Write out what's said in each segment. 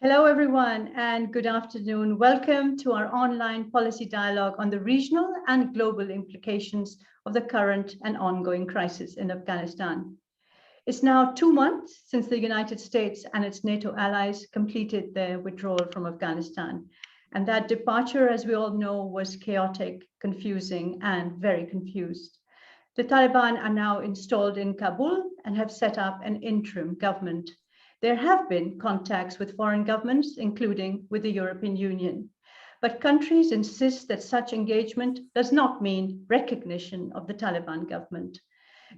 Hello, everyone, and good afternoon. Welcome to our online policy dialogue on the regional and global implications of the current and ongoing crisis in Afghanistan. It's now 2 months since the United States and its NATO allies completed their withdrawal from Afghanistan. And that departure, as we all know, was chaotic, confusing, and very confused. The Taliban are now installed in Kabul and have set up an interim government. There have been contacts with foreign governments, including with the European Union. But countries insist that such engagement does not mean recognition of the Taliban government.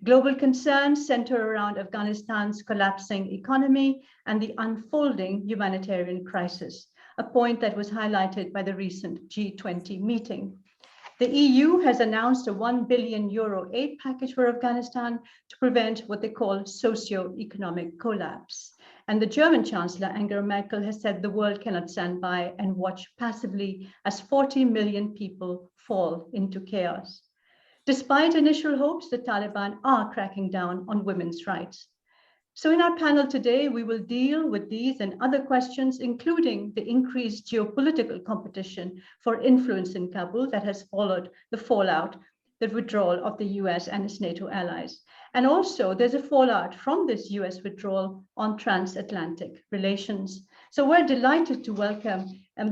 Global concerns center around Afghanistan's collapsing economy and the unfolding humanitarian crisis, a point that was highlighted by the recent G20 meeting. The EU has announced a €1 billion aid package for Afghanistan to prevent what they call socio-economic collapse. And the German Chancellor, Angela Merkel, has said the world cannot stand by and watch passively as 40 million people fall into chaos. Despite initial hopes, the Taliban are cracking down on women's rights. So in our panel today, we will deal with these and other questions, including the increased geopolitical competition for influence in Kabul that has followed the fallout, the withdrawal of the US and its NATO allies. And also there's a fallout from this US withdrawal on transatlantic relations. So we're delighted to welcome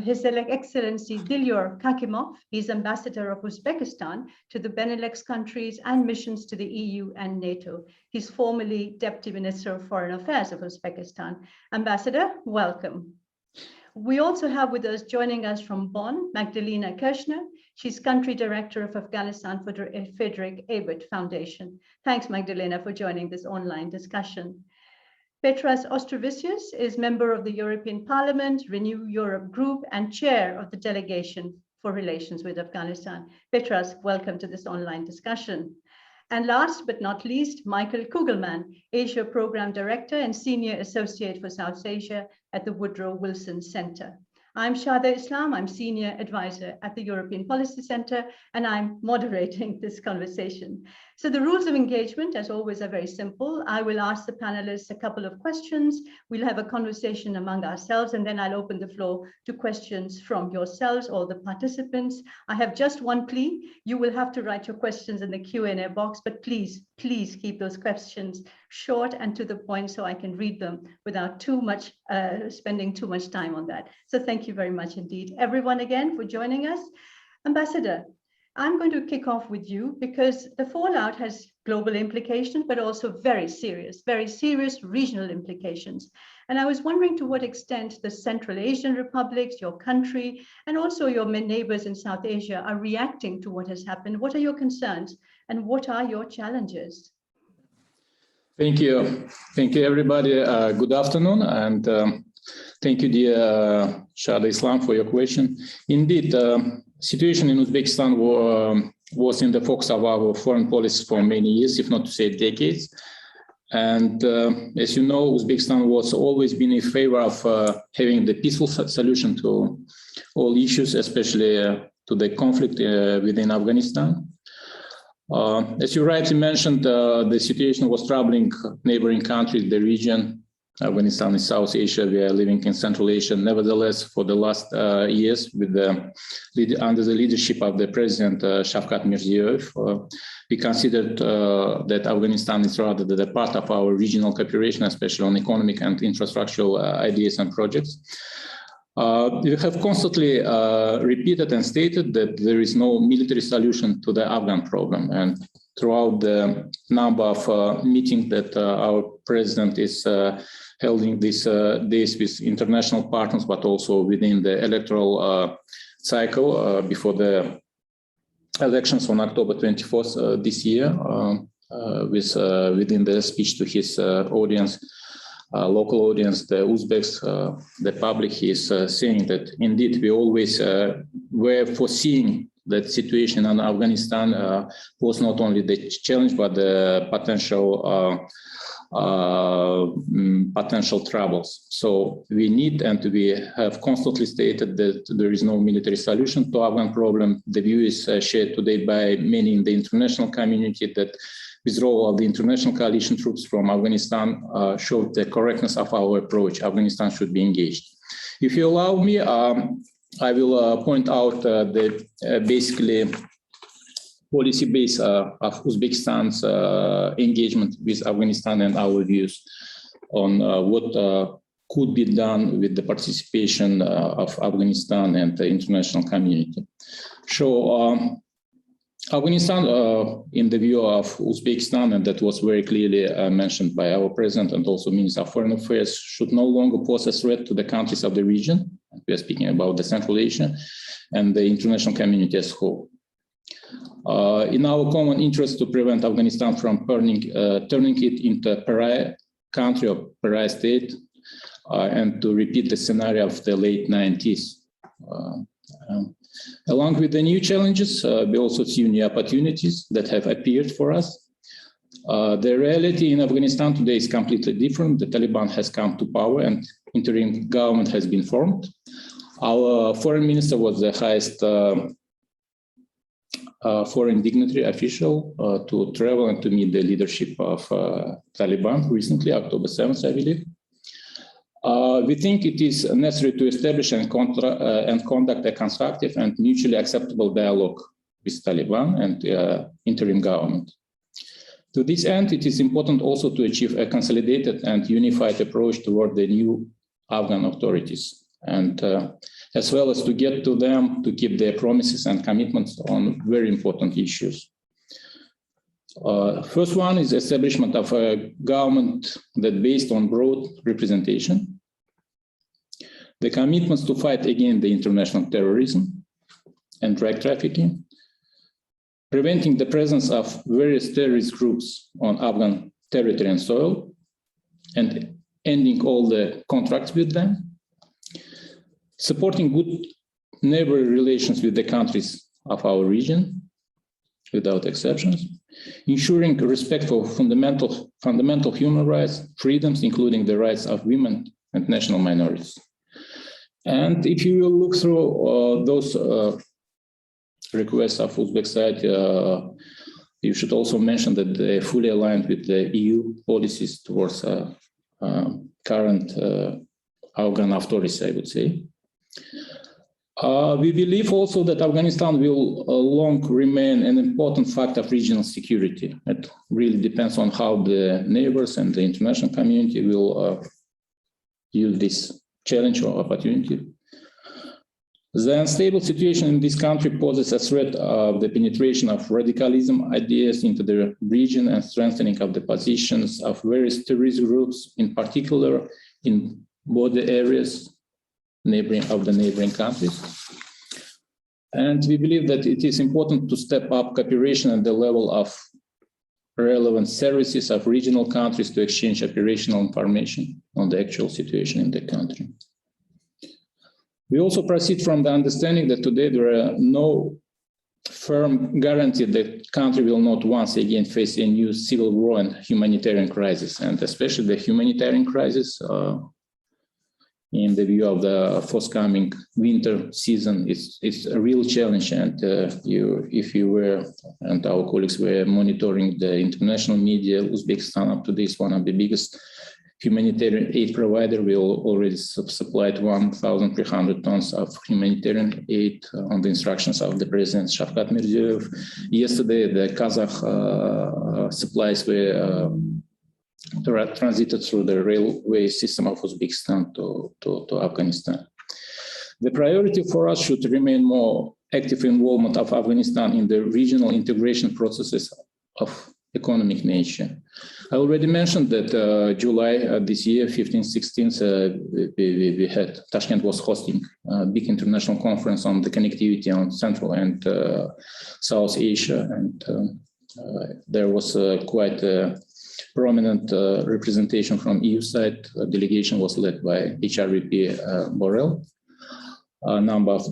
His Excellency Dilyor Khakimov. He's Ambassador of Uzbekistan to the Benelux countries and missions to the EU and NATO. He's formerly Deputy Minister of Foreign Affairs of Uzbekistan. Ambassador, welcome. We also have with us, joining us from Bonn, Magdalena Kirchner. She's Country Director of Afghanistan for the Friedrich Ebert Foundation. Thanks, Magdalena, for joining this online discussion. Petras is member of the European Parliament, Renew Europe Group, and chair of the Delegation for Relations with Afghanistan. Petras, welcome to this online discussion. And last but not least, Michael Kugelman, Asia Program Director and Senior Associate for South Asia at the Woodrow Wilson Center. I'm Shada Islam, I'm Senior Advisor at the European Policy Center, and I'm moderating this conversation. So the rules of engagement, as always, are very simple. I will ask the panelists a couple of questions. We'll have a conversation among ourselves, and then I'll open the floor to questions from yourselves or the participants. I have just one plea. You will have to write your questions in the Q&A box, but please keep those questions short and to the point so I can read them without spending too much time on that. So thank you very much indeed, everyone, again for joining us. Ambassador, I'm going to kick off with you because the fallout has global implications, but also very serious regional implications. And I was wondering to what extent the Central Asian republics, your country, and also your neighbors in South Asia are reacting to what has happened. What are your concerns and what are your challenges? Thank you. Thank you, everybody. Good afternoon. And thank you, dear Shada Islam, for your question. Indeed, situation in Uzbekistan was in the focus of our foreign policy for many years, if not to say decades. And as you know, Uzbekistan was always been in favor of having the peaceful solution to all issues, especially to the conflict within Afghanistan. As you rightly mentioned, the situation was troubling neighboring countries, the region. Afghanistan is South Asia. We are living in Central Asia. Nevertheless, for the last years, under the leadership of the President Shavkat Mirziyoyev, we considered that Afghanistan is rather the part of our regional cooperation, especially on economic and infrastructural ideas and projects. We have constantly repeated and stated that there is no military solution to the Afghan problem. And throughout the number of meetings that our president is holding these days with international partners, but also within the electoral cycle before the elections on October 24th this year, within the speech to his audience, local audience, the Uzbeks, the public, he is saying that indeed we always were foreseeing that situation in Afghanistan was not only the challenge, but the potential troubles. So we need, and we have constantly stated that there is no military solution to Afghan problem. The view is shared today by many in the international community that withdrawal of the international coalition troops from Afghanistan showed the correctness of our approach. Afghanistan should be engaged. If you allow me, I will point out the basically policy base of Uzbekistan's engagement with Afghanistan and our views on what could be done with the participation of Afghanistan and the international community. So Afghanistan, in the view of Uzbekistan, and that was very clearly mentioned by our president and also Minister of Foreign Affairs, should no longer pose a threat to the countries of the region. We are speaking about the Central Asia and the international community as a whole. In our common interest to prevent Afghanistan from turning it into a pariah country or pariah state, and to repeat the scenario of the late 90s. Along with the new challenges, we also see new opportunities that have appeared for us. The reality in Afghanistan today is completely different. The Taliban has come to power and interim government has been formed. Our foreign minister was the highest foreign dignitary official to travel and to meet the leadership of Taliban recently, October 7th, I believe. We think it is necessary to establish and conduct a constructive and mutually acceptable dialogue with Taliban and interim government. To this end, it is important also to achieve a consolidated and unified approach toward the new Afghan authorities, and as well as to get to them to keep their promises and commitments on very important issues. First one is establishment of a government that based on broad representation, the commitments to fight against the international terrorism and drug trafficking, preventing the presence of various terrorist groups on Afghan territory and soil, and ending all the contracts with them, supporting good neighborly relations with the countries of our region, without exceptions, ensuring respect for fundamental human rights, freedoms, including the rights of women and national minorities. And if you will look through those requests of Uzbek side, you should also mention that they fully aligned with the EU policies towards current Afghan authorities, I would say. We believe also that Afghanistan will long remain an important factor of regional security. It really depends on how the neighbors and the international community will use this challenge or opportunity. The unstable situation in this country poses a threat of the penetration of radicalism ideas into the region and strengthening of the positions of various terrorist groups, in particular in border areas of the neighboring countries. And we believe that it is important to step up cooperation at the level of relevant services of regional countries to exchange operational information on the actual situation in the country. We also proceed from the understanding that today there are no firm guarantee that the country will not once again face a new civil war and humanitarian crisis, and especially the humanitarian crisis in the view of the forthcoming winter season, it's a real challenge. And if you were, and our colleagues were monitoring the international media, Uzbekistan up to this one of the biggest humanitarian aid provider. We already supplied 1,300 tons of humanitarian aid on the instructions of the President Shavkat Mirziyoyev. Yesterday, the Kazakh supplies were transited through the railway system of Uzbekistan to Afghanistan. The priority for us should remain more active involvement of Afghanistan in the regional integration processes of economic nature. I already mentioned that July this year, 15th, 16th, we had, Tashkent was hosting a big international conference on the connectivity on Central and South Asia. And there was quite a prominent representation from EU side. A delegation was led by HRVP Borrell. A number of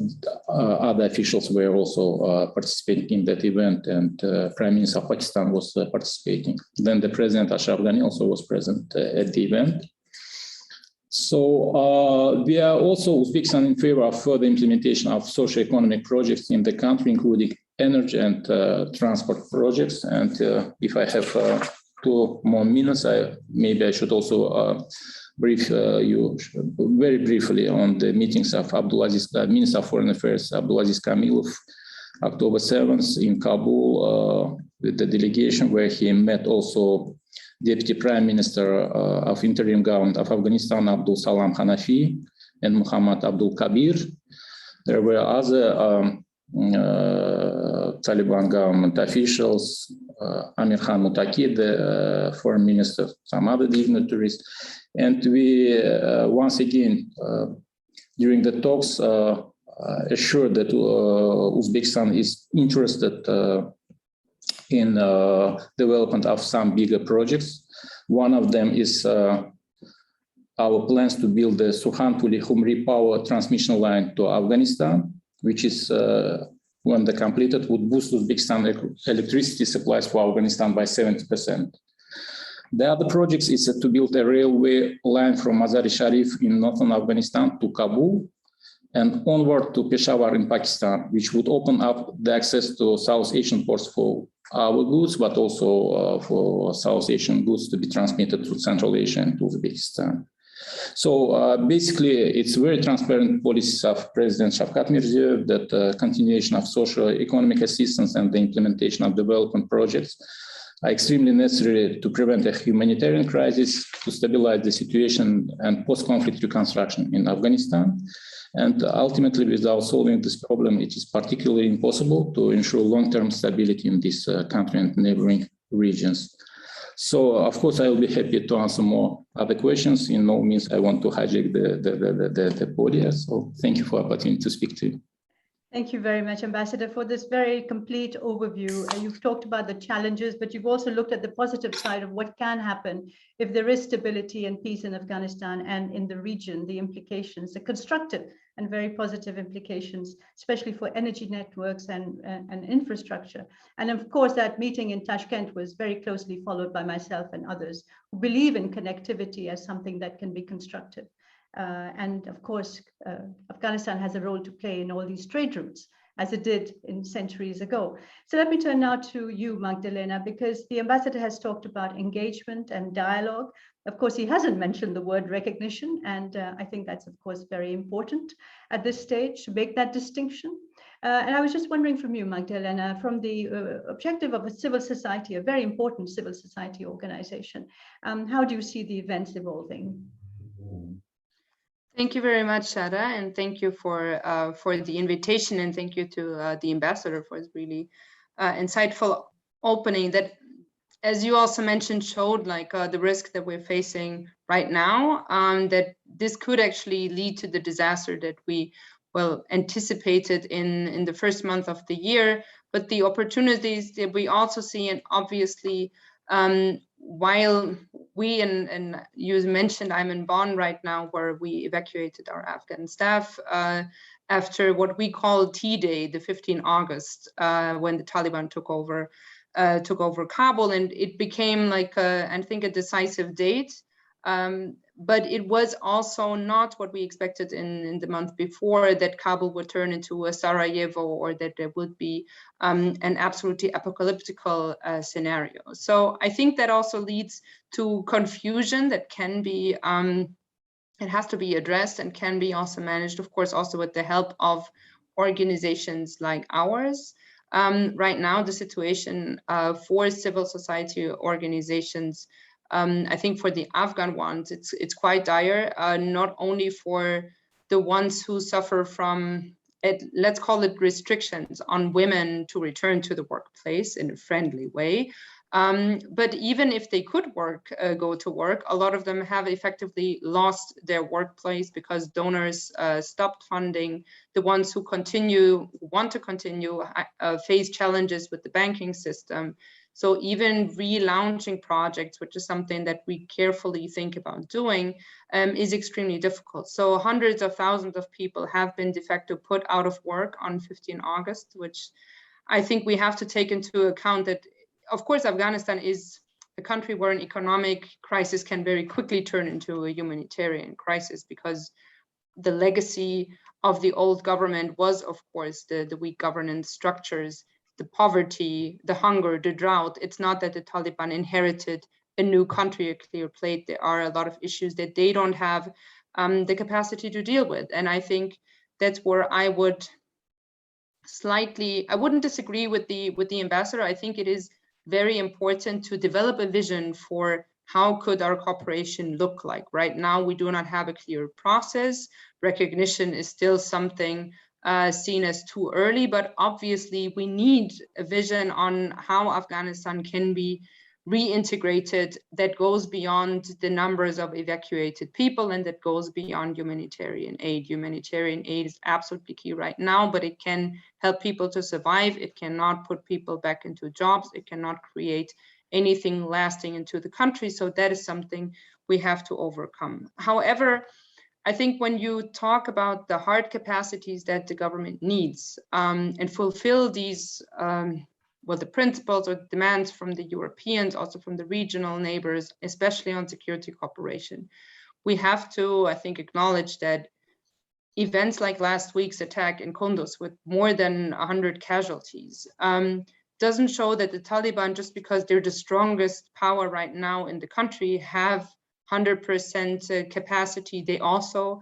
other officials were also participating in that event, and Prime Minister of Pakistan was participating. Then the President Ashraf Ghani also was present at the event. So we are also, Uzbekistan, in favor of further implementation of socio-economic projects in the country, including energy and transport projects. And if I have 2 more minutes, maybe I should also brief you very briefly on the meetings of Abdulaziz, Minister of Foreign Affairs, Abdulaziz Kamilov, October 7th in Kabul with the delegation, where he met also Deputy Prime Minister of Interim Government of Afghanistan, Abdul Salam Hanafi, and Muhammad Abdul Kabir. There were other Taliban government officials, Amir Khan Mutaki, the foreign minister, some other dignitaries. And we once again, during the talks, assured that Uzbekistan is interested in development of some bigger projects. One of them is our plans to build the Suhan-Puli-Humri power transmission line to Afghanistan, which is, when they're completed, would boost Uzbekistan electricity supplies for Afghanistan by 70%. The other projects is to build a railway line from Mazar-e-Sharif in northern Afghanistan to Kabul and onward to Peshawar in Pakistan, which would open up the access to South Asian ports for our goods, but also for South Asian goods to be transmitted to Central Asia and to Uzbekistan. So basically, it's very transparent policies of President Shavkat Mirziyoyev that continuation of social economic assistance and the implementation of development projects are extremely necessary to prevent a humanitarian crisis, to stabilize the situation and post-conflict reconstruction in Afghanistan. And ultimately, without solving this problem, it is particularly impossible to ensure long-term stability in this country and neighboring regions. So, of course, I will be happy to answer more other questions. In no means I want to hijack the podium. So thank you for the opportunity to speak to you. Thank you very much, Ambassador, for this very complete overview. You've talked about the challenges, but you've also looked at the positive side of what can happen if there is stability and peace in Afghanistan and in the region, the implications, the constructive and very positive implications, especially for energy networks and infrastructure. And of course, that meeting in Tashkent was very closely followed by myself and others who believe in connectivity as something that can be constructive. And of course, Afghanistan has a role to play in all these trade routes, as it did in centuries ago. So let me turn now to you, Magdalena, because the ambassador has talked about engagement and dialogue. Of course, he hasn't mentioned the word recognition, and I think that's, of course, very important at this stage to make that distinction. And I was just wondering from you, Magdalena, from the objective of a civil society, a very important civil society organization, how do you see the events evolving? Thank you very much, Shada, and thank you for the invitation, and thank you to the ambassador for his really insightful opening that, as you also mentioned, showed like the risk that we're facing right now, that this could actually lead to the disaster that we anticipated in the first month of the year, but the opportunities that we also see, and obviously while we, and you mentioned I'm in Bonn right now, where we evacuated our Afghan staff after what we call T-Day, the 15th August, when the Taliban took over Kabul, and it became like I think a decisive date. But it was also not what we expected in the month before, that Kabul would turn into a Sarajevo, or that there would be an absolutely apocalyptic scenario. So I think that also leads to confusion that can be, it has to be addressed and can be also managed, of course, also with the help of organizations like ours. Right now, the situation for civil society organizations, I think for the Afghan ones, it's quite dire, not only for the ones who suffer from, let's call it restrictions on women to return to the workplace in a friendly way, but even if they could go to work, a lot of them have effectively lost their workplace because donors stopped funding. The ones who want to continue face challenges with the banking system. So even relaunching projects, which is something that we carefully think about doing, is extremely difficult. So hundreds of thousands of people have been de facto put out of work on 15 August, which I think we have to take into account that, of course, Afghanistan is a country where an economic crisis can very quickly turn into a humanitarian crisis, because the legacy of the old government was, of course, the weak governance structures the poverty, the hunger, the drought. It's not that the Taliban inherited a new country, a clear plate. There are a lot of issues that they don't have the capacity to deal with. And I think that's where I would I wouldn't disagree with the ambassador. I think it is very important to develop a vision for how could our cooperation look like. Right now, we do not have a clear process. Recognition is still something seen as too early, but obviously we need a vision on how Afghanistan can be reintegrated that goes beyond the numbers of evacuated people and that goes beyond humanitarian aid. Humanitarian aid is absolutely key right now, but it can help people to survive. It cannot put people back into jobs. It cannot create anything lasting into the country. So that is something we have to overcome. However, I think when you talk about the hard capacities that the government needs and fulfill these the principles or demands from the Europeans, also from the regional neighbors, especially on security cooperation, we have to, I think, acknowledge that events like last week's attack in Kunduz with more than 100 casualties doesn't show that the Taliban, just because they're the strongest power right now in the country, have 100% capacity. They also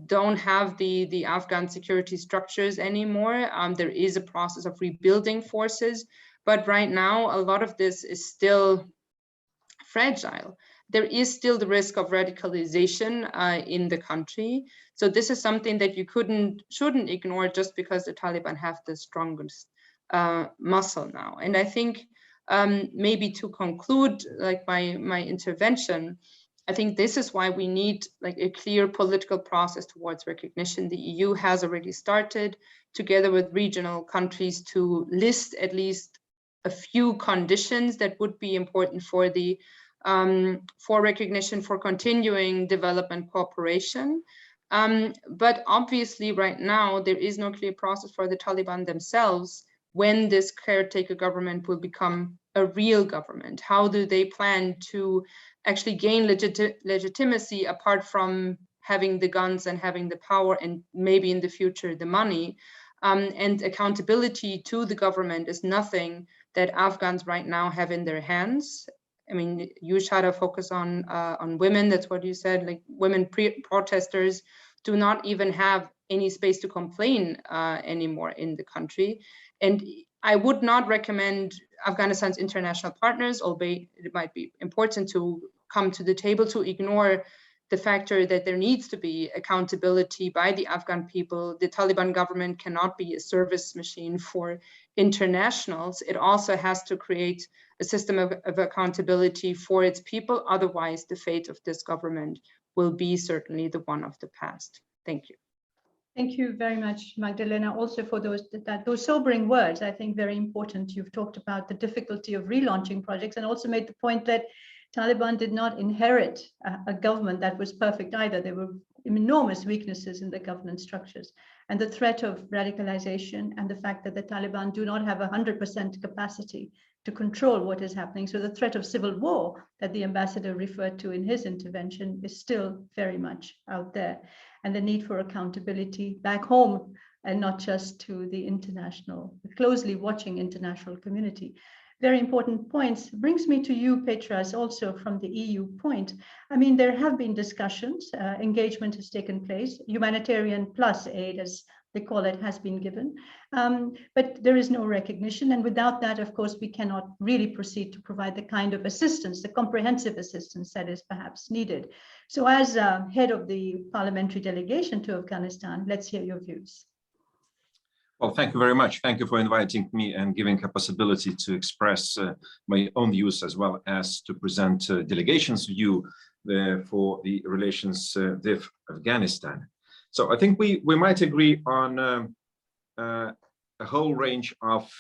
don't have the Afghan security structures anymore. There is a process of rebuilding forces, but right now a lot of this is still fragile. There is still the risk of radicalization in the country. So this is something that you shouldn't ignore just because the Taliban have the strongest muscle now. And I think maybe to conclude like my intervention, I think this is why we need like a clear political process towards recognition. The EU has already started together with regional countries to list at least a few conditions that would be important for the for recognition, for continuing development cooperation. But obviously right now there is no clear process for the Taliban themselves when this caretaker government will become a real government. How do they plan to actually gain legitimacy apart from having the guns and having the power and maybe in the future the money? And accountability to the government is nothing that Afghans right now have in their hands. I mean, you, Shada, focus on women. That's what you said. Like women protesters do not even have any space to complain anymore in the country. And I would not recommend Afghanistan's international partners, albeit it might be important to come to the table, to ignore the factor that there needs to be accountability by the Afghan people. The Taliban government cannot be a service machine for internationals. It also has to create a system of accountability for its people. Otherwise, the fate of this government will be certainly the one of the past. Thank you. Thank you very much, Magdalena, also for those sobering words. I think very important. You've talked about the difficulty of relaunching projects and also made the point that Taliban did not inherit a government that was perfect either. There were enormous weaknesses in the governance structures, and the threat of radicalization and the fact that the Taliban do not have 100% capacity to control what is happening. So the threat of civil war that the ambassador referred to in his intervention is still very much out there, and the need for accountability back home and not just to the international, closely watching international community. Very important points. Brings me to you, Petras, also from the EU point. I mean, there have been discussions, engagement has taken place, humanitarian plus aid, as they call it, has been given, but there is no recognition. And without that, of course, we cannot really proceed to provide the kind of assistance, the comprehensive assistance that is perhaps needed. So as head of the parliamentary delegation to Afghanistan, let's hear your views. Well, thank you very much. Thank you for inviting me and giving a possibility to express my own views as well as to present delegation's view for the relations with Afghanistan. So I think we might agree on a whole range of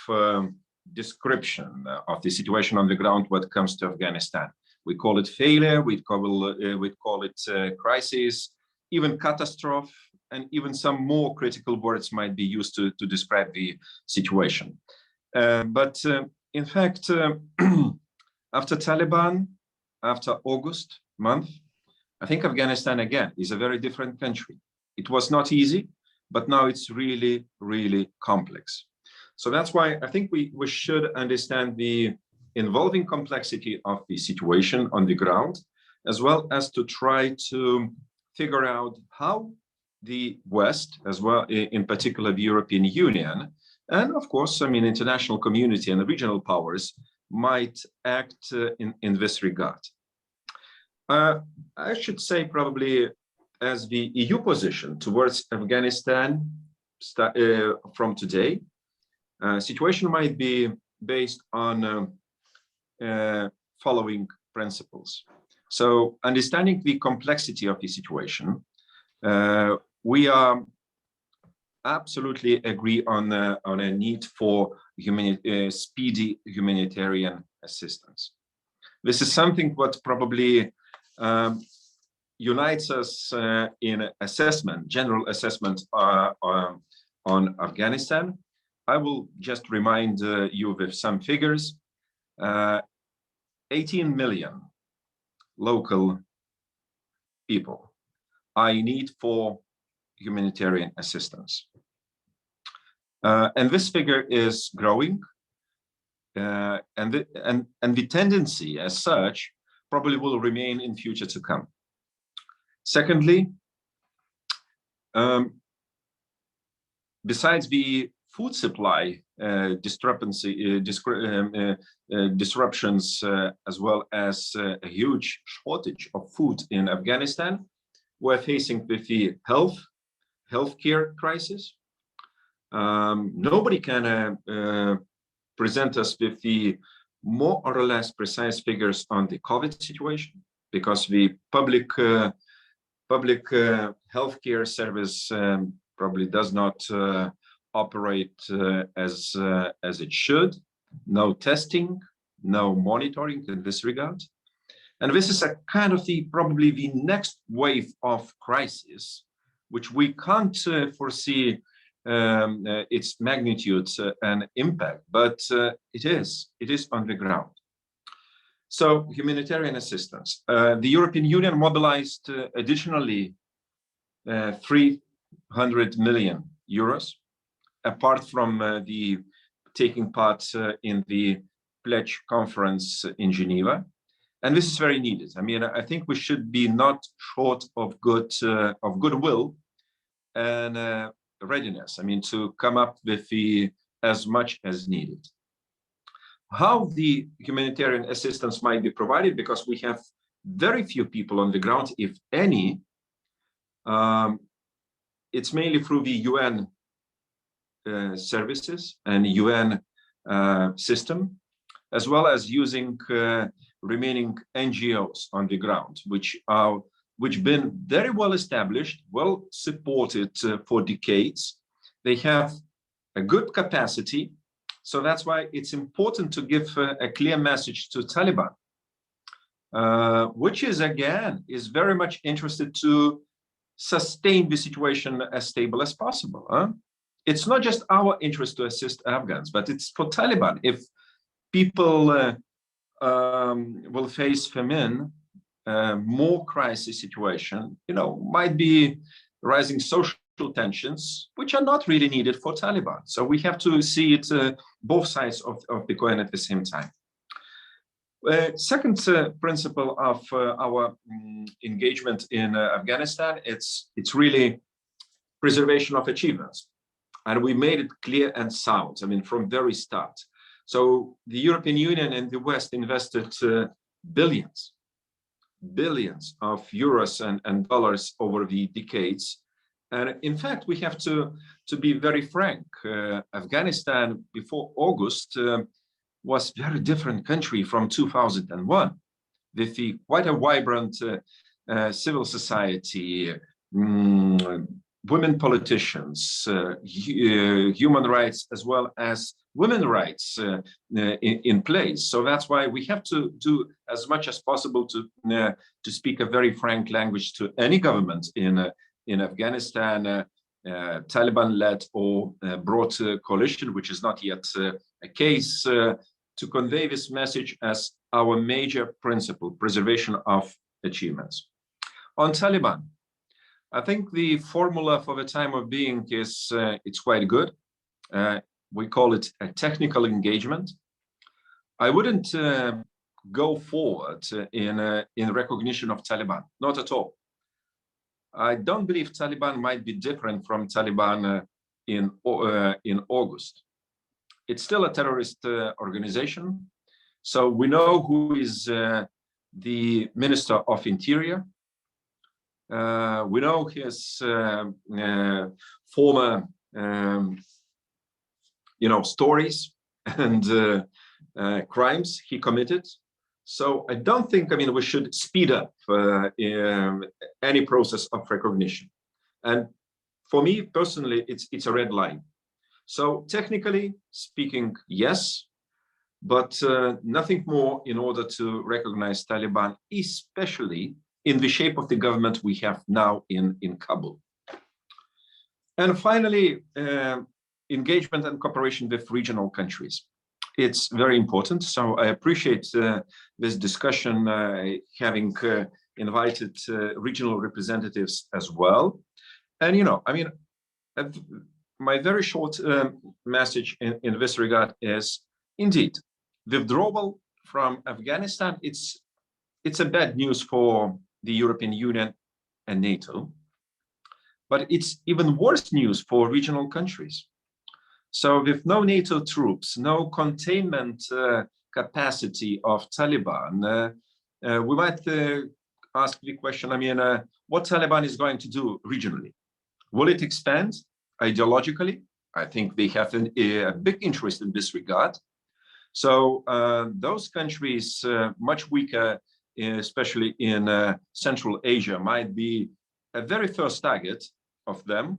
description of the situation on the ground when it comes to Afghanistan. We call it failure, we call it crisis, even catastrophe, and even some more critical words might be used to describe the situation. But in fact, after Taliban, after August month, I think Afghanistan again is a very different country. It was not easy, but now it's really, really complex. So that's why I think we should understand the involving complexity of the situation on the ground, as well as to try to figure out how the West, as well, in particular the European Union, and of course, I mean, international community and the regional powers might act in this regard. I should say probably as the EU position towards Afghanistan from today, situation might be based on following principles. So understanding the complexity of the situation, we are absolutely agree on a need for speedy humanitarian assistance. This is something what probably unites us in assessment, general assessment on Afghanistan. I will just remind you with some figures. 18 million local people are in need for humanitarian assistance. And this figure is growing, and the tendency as such probably will remain in future to come. Secondly, besides the food supply disruptions, as well as a huge shortage of food in Afghanistan, we're facing with the healthcare crisis. Nobody can present us with the more or less precise figures on the COVID situation, because the public healthcare service probably does not operate as it should. No testing, no monitoring in this regard. And this is a kind of probably the next wave of crisis, which we can't foresee its magnitude and impact, but it is on the ground. So humanitarian assistance. The European Union mobilized additionally 300 million euros, apart from the taking part in the pledge conference in Geneva. And this is very needed. I mean, I think we should be not short of goodwill and readiness. I mean, to come up with as much as needed. How the humanitarian assistance might be provided, because we have very few people on the ground, if any. It's mainly through the UN services and UN system, as well as using remaining NGOs on the ground, which been very well established, well supported for decades. They have a good capacity, so that's why it's important to give a clear message to Taliban, which is very much interested to sustain the situation as stable as possible. It's not just our interest to assist Afghans, but it's for Taliban. If people will face famine, more crisis situation, might be rising social tensions, which are not really needed for Taliban. So we have to see it both sides of the coin at the same time. Second principle of our engagement in Afghanistan, it's really preservation of achievements. And we made it clear and sound, I mean, from very start. So the European Union and the West invested billions of euros and dollars over the decades. And in fact, we have to be very frank. Afghanistan before August was a very different country from 2001, with quite a vibrant civil society, women politicians, human rights, as well as women's rights in place. So that's why we have to do as much as possible to speak a very frank language to any government in Afghanistan, Taliban-led or broad coalition, which is not yet a case, to convey this message as our major principle, preservation of achievements. On Taliban, I think the formula for the time of being is it's quite good. we call it a technical engagement. I wouldn't go forward in recognition of Taliban, not at all. I don't believe Taliban might be different from Taliban in August. It's still a terrorist organization. So we know who is the Minister of Interior. We know his former, stories and crimes he committed. So I don't think, we should speed up any process of recognition. And for me personally, it's a red line. So technically speaking, yes, but nothing more in order to recognize Taliban, especially in the shape of the government we have now in Kabul. And finally, engagement and cooperation with regional countries. It's very important. So I appreciate this discussion, having invited regional representatives as well. And, my very short message in this regard is, indeed, withdrawal from Afghanistan, it's a bad news for the European Union and NATO, but it's even worse news for regional countries. So with no NATO troops, no containment capacity of Taliban, we might ask the question, what Taliban is going to do regionally? Will it expand ideologically? I think they have a big interest in this regard. So those countries much weaker, especially in Central Asia, might be a very first target of them.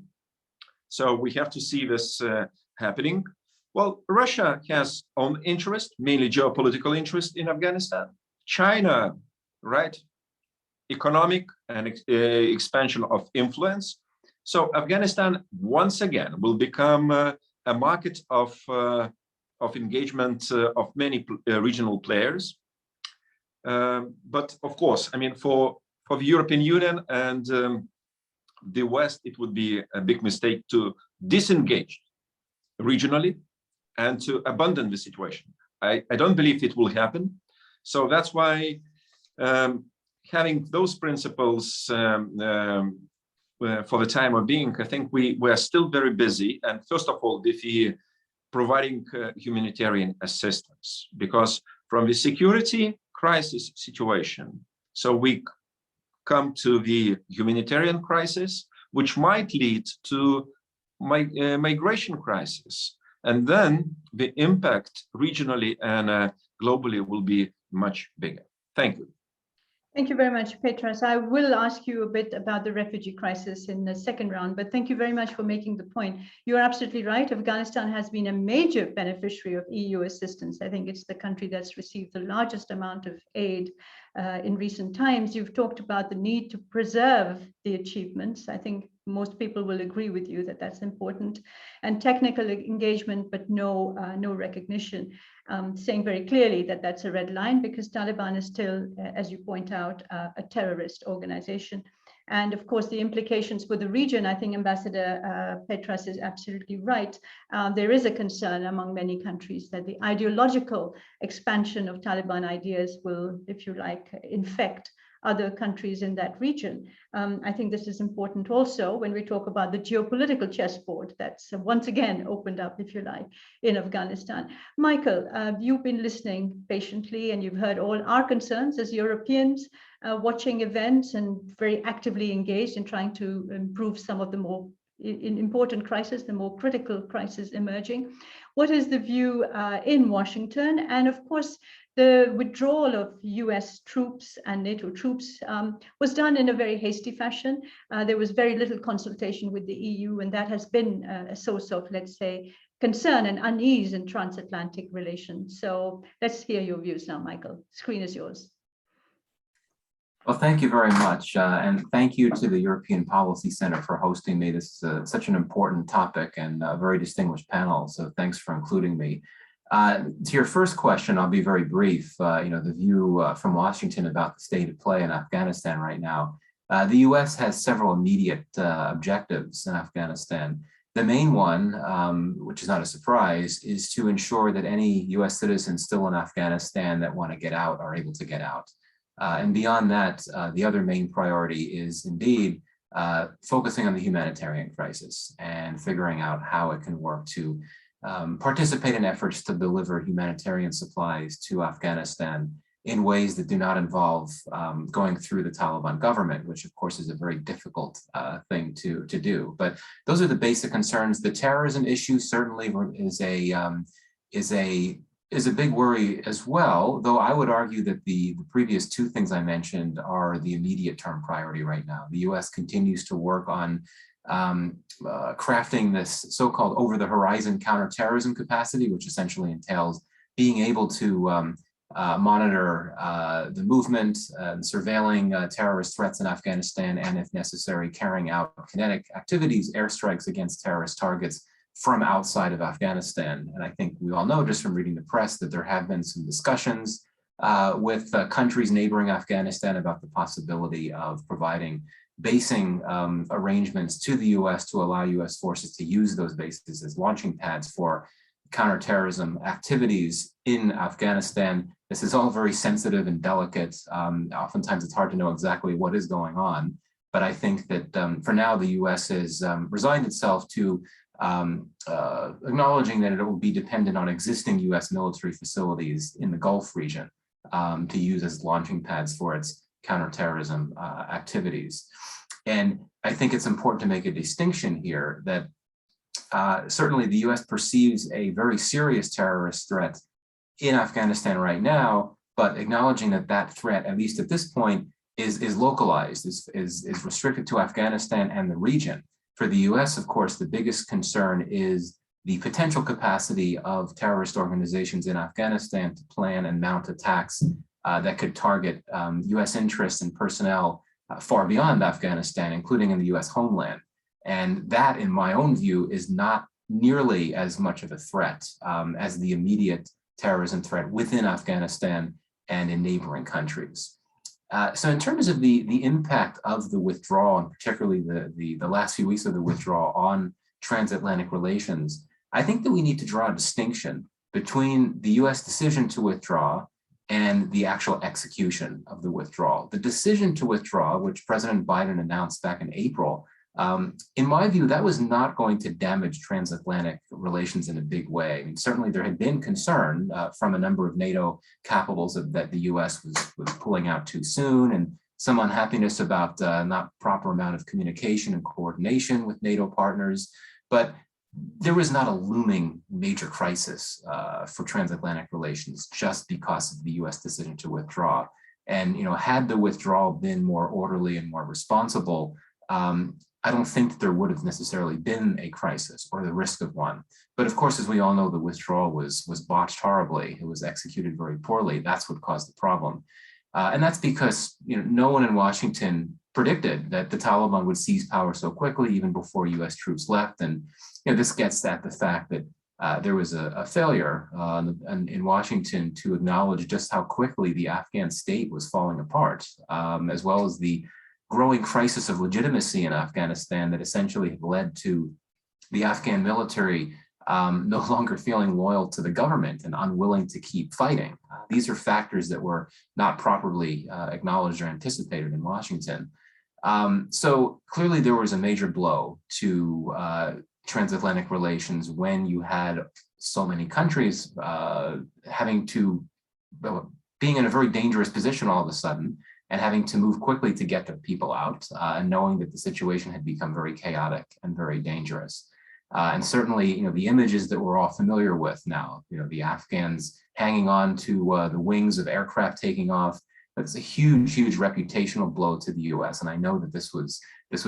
So we have to see this happening. Well, Russia has own interest, mainly geopolitical interest in Afghanistan. China, right? Economic and expansion of influence. So Afghanistan, once again, will become a market of engagement of many regional players. But of course, for the European Union and the West, it would be a big mistake to disengage regionally and to abandon the situation. I don't believe it will happen. So that's why having those principles for the time of being, I think we are still very busy. And first of all, with the providing humanitarian assistance, because from the security crisis situation, so we come to the humanitarian crisis, which might lead to migration crisis. And then the impact regionally and globally will be much bigger. Thank you. Thank you very much, Petras. I will ask you a bit about the refugee crisis in the second round, but thank you very much for making the point. You're absolutely right. Afghanistan has been a major beneficiary of EU assistance. I think it's the country that's received the largest amount of aid in recent times. You've talked about the need to preserve the achievements. I think most people will agree with you that that's important, and technical engagement, but no recognition. Saying very clearly that that's a red line, because Taliban is still, as you point out, a terrorist organization. And of course, the implications for the region, I think Ambassador Petras is absolutely right. There is a concern among many countries that the ideological expansion of Taliban ideas will, if you like, infect other countries in that region. I think this is important also when we talk about the geopolitical chessboard that's once again opened up, if you like, in Afghanistan. Michael, you've been listening patiently and you've heard all our concerns as Europeans, watching events and very actively engaged in trying to improve some of the more important crises, the more critical crises emerging. What is the view in Washington? And of course, the withdrawal of US troops and NATO troops was done in a very hasty fashion. There was very little consultation with the EU, and that has been a source of, let's say, concern and unease in transatlantic relations. So let's hear your views now, Michael. Screen is yours. Well, thank you very much. And thank you to the European Policy Center for hosting me. This is such an important topic and a very distinguished panel. So thanks for including me. To your first question, I'll be very brief. The view from Washington about the state of play in Afghanistan right now. The US has several immediate objectives in Afghanistan. The main one, which is not a surprise, is to ensure that any US citizens still in Afghanistan that want to get out are able to get out. And beyond that, the other main priority is indeed focusing on the humanitarian crisis and figuring out how it can work to participate in efforts to deliver humanitarian supplies to Afghanistan in ways that do not involve going through the Taliban government, which of course is a very difficult thing to do. But those are the basic concerns. The terrorism issue certainly is a big worry as well, though I would argue that the previous two things I mentioned are the immediate term priority right now. The US continues to work on crafting this so-called over-the-horizon counterterrorism capacity, which essentially entails being able to monitor the movement, surveilling terrorist threats in Afghanistan, and if necessary, carrying out kinetic activities, airstrikes against terrorist targets from outside of Afghanistan. And I think we all know just from reading the press that there have been some discussions with countries neighboring Afghanistan about the possibility of providing basing arrangements to the US to allow US forces to use those bases as launching pads for counterterrorism activities in Afghanistan. This is all very sensitive and delicate. Oftentimes it's hard to know exactly what is going on, but I think that for now the US has resigned itself to acknowledging that it will be dependent on existing US military facilities in the Gulf region to use as launching pads for its counterterrorism activities. And I think it's important to make a distinction here that certainly the US perceives a very serious terrorist threat in Afghanistan right now, but acknowledging that that threat, at least at this point, is localized, is restricted to Afghanistan and the region. For the US, of course, the biggest concern is the potential capacity of terrorist organizations in Afghanistan to plan and mount attacks that could target US interests and personnel far beyond Afghanistan, including in the US homeland. And that, in my own view, is not nearly as much of a threat as the immediate terrorism threat within Afghanistan and in neighboring countries. So in terms of the impact of the withdrawal, and particularly the last few weeks of the withdrawal on transatlantic relations, I think that we need to draw a distinction between the US decision to withdraw and the actual execution of the withdrawal. The decision to withdraw, which President Biden announced back in April, in my view, that was not going to damage transatlantic relations in a big way. I mean, certainly there had been concern from a number of NATO capitals that the US was pulling out too soon, and some unhappiness about not proper amount of communication and coordination with NATO partners. But there was not a looming major crisis for transatlantic relations just because of the US decision to withdraw. And had the withdrawal been more orderly and more responsible, I don't think that there would have necessarily been a crisis or the risk of one. But of course, as we all know, the withdrawal was botched horribly. It was executed very poorly. That's what caused the problem. And that's because no one in Washington predicted that the Taliban would seize power so quickly, even before US troops left. And this gets at the fact that there was a failure in Washington to acknowledge just how quickly the Afghan state was falling apart, as well as the growing crisis of legitimacy in Afghanistan that essentially led to the Afghan military no longer feeling loyal to the government and unwilling to keep fighting. These are factors that were not properly acknowledged or anticipated in Washington. So clearly there was a major blow to transatlantic relations when you had so many countries being in a very dangerous position all of a sudden, and having to move quickly to get their people out, and knowing that the situation had become very chaotic and very dangerous. And certainly, the images that we're all familiar with now, the Afghans hanging on to the wings of aircraft taking off, that's a huge, huge reputational blow to the US. And I know that this was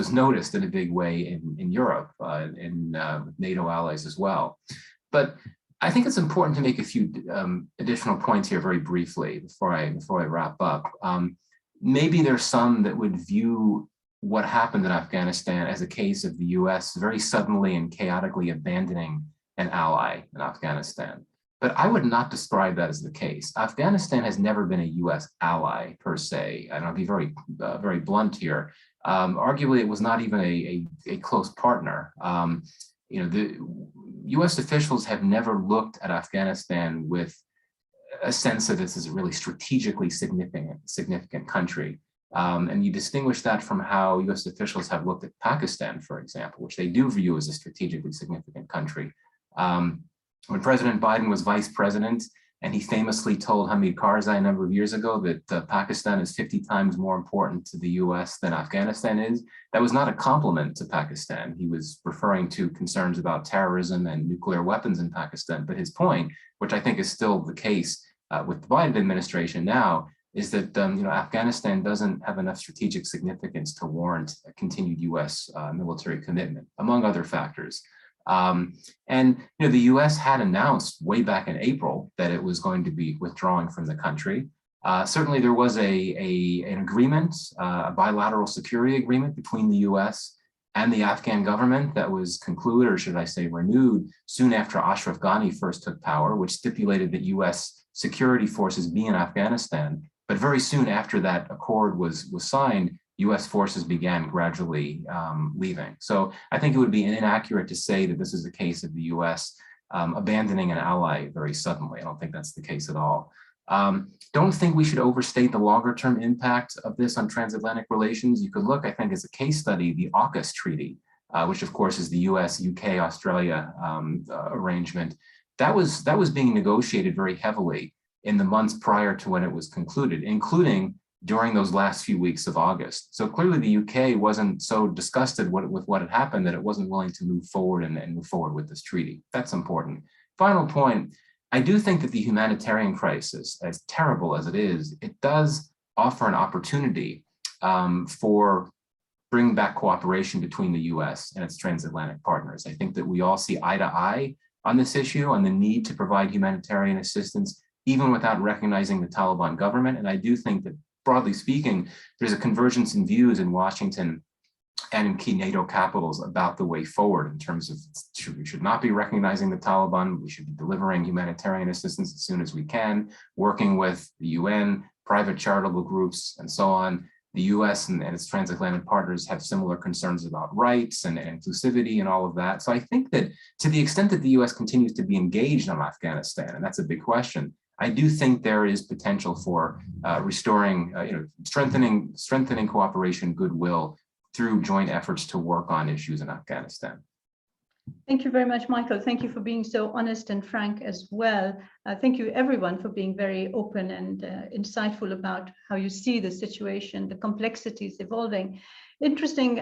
noticed in a big way in Europe, in NATO allies as well. But I think it's important to make a few additional points here very briefly before I wrap up. Maybe there's some that would view what happened in Afghanistan as a case of the US very suddenly and chaotically abandoning an ally in Afghanistan. But I would not describe that as the case. Afghanistan has never been a US ally per se, and I'll be very, very blunt here. Arguably, it was not even a close partner. the US officials have never looked at Afghanistan with a sense that this is a really strategically significant country. And you distinguish that from how US officials have looked at Pakistan, for example, which they do view as a strategically significant country. When President Biden was vice president, and he famously told Hamid Karzai a number of years ago that Pakistan is 50 times more important to the US than Afghanistan is, that was not a compliment to Pakistan. He was referring to concerns about terrorism and nuclear weapons in Pakistan. But his point, which I think is still the case with the Biden administration now, is that Afghanistan doesn't have enough strategic significance to warrant a continued US military commitment, among other factors. And the US had announced way back in April that it was going to be withdrawing from the country. Certainly there was an agreement, a bilateral security agreement between the US and the Afghan government that was concluded, or should I say renewed, soon after Ashraf Ghani first took power, which stipulated that US security forces be in Afghanistan. But very soon after that accord was signed, US forces began gradually leaving. So I think it would be inaccurate to say that this is a case of the US abandoning an ally very suddenly. I don't think that's the case at all. Don't think we should overstate the longer term impact of this on transatlantic relations. You could look, I think, as a case study, the AUKUS Treaty, which of course is the US, UK, Australia arrangement. That was being negotiated very heavily in the months prior to when it was concluded, including during those last few weeks of August. So clearly the UK wasn't so disgusted with what had happened that it wasn't willing to move forward and move forward with this treaty. That's important. Final point, I do think that the humanitarian crisis, as terrible as it is, it does offer an opportunity for bringing back cooperation between the US and its transatlantic partners. I think that we all see eye to eye on this issue, on the need to provide humanitarian assistance, even without recognizing the Taliban government. And I do think that, broadly speaking, there's a convergence in views in Washington and in key NATO capitals about the way forward in terms of we should not be recognizing the Taliban. We should be delivering humanitarian assistance as soon as we can, working with the UN, private charitable groups, and so on. The US and its transatlantic partners have similar concerns about rights and inclusivity and all of that. So I think that to the extent that the US continues to be engaged on Afghanistan, and that's a big question, I do think there is potential for restoring, strengthening cooperation, goodwill through joint efforts to work on issues in Afghanistan. Thank you very much, Michael. Thank you for being so honest and frank as well. Thank you, everyone, for being very open and insightful about how you see the situation, the complexities evolving. Interesting,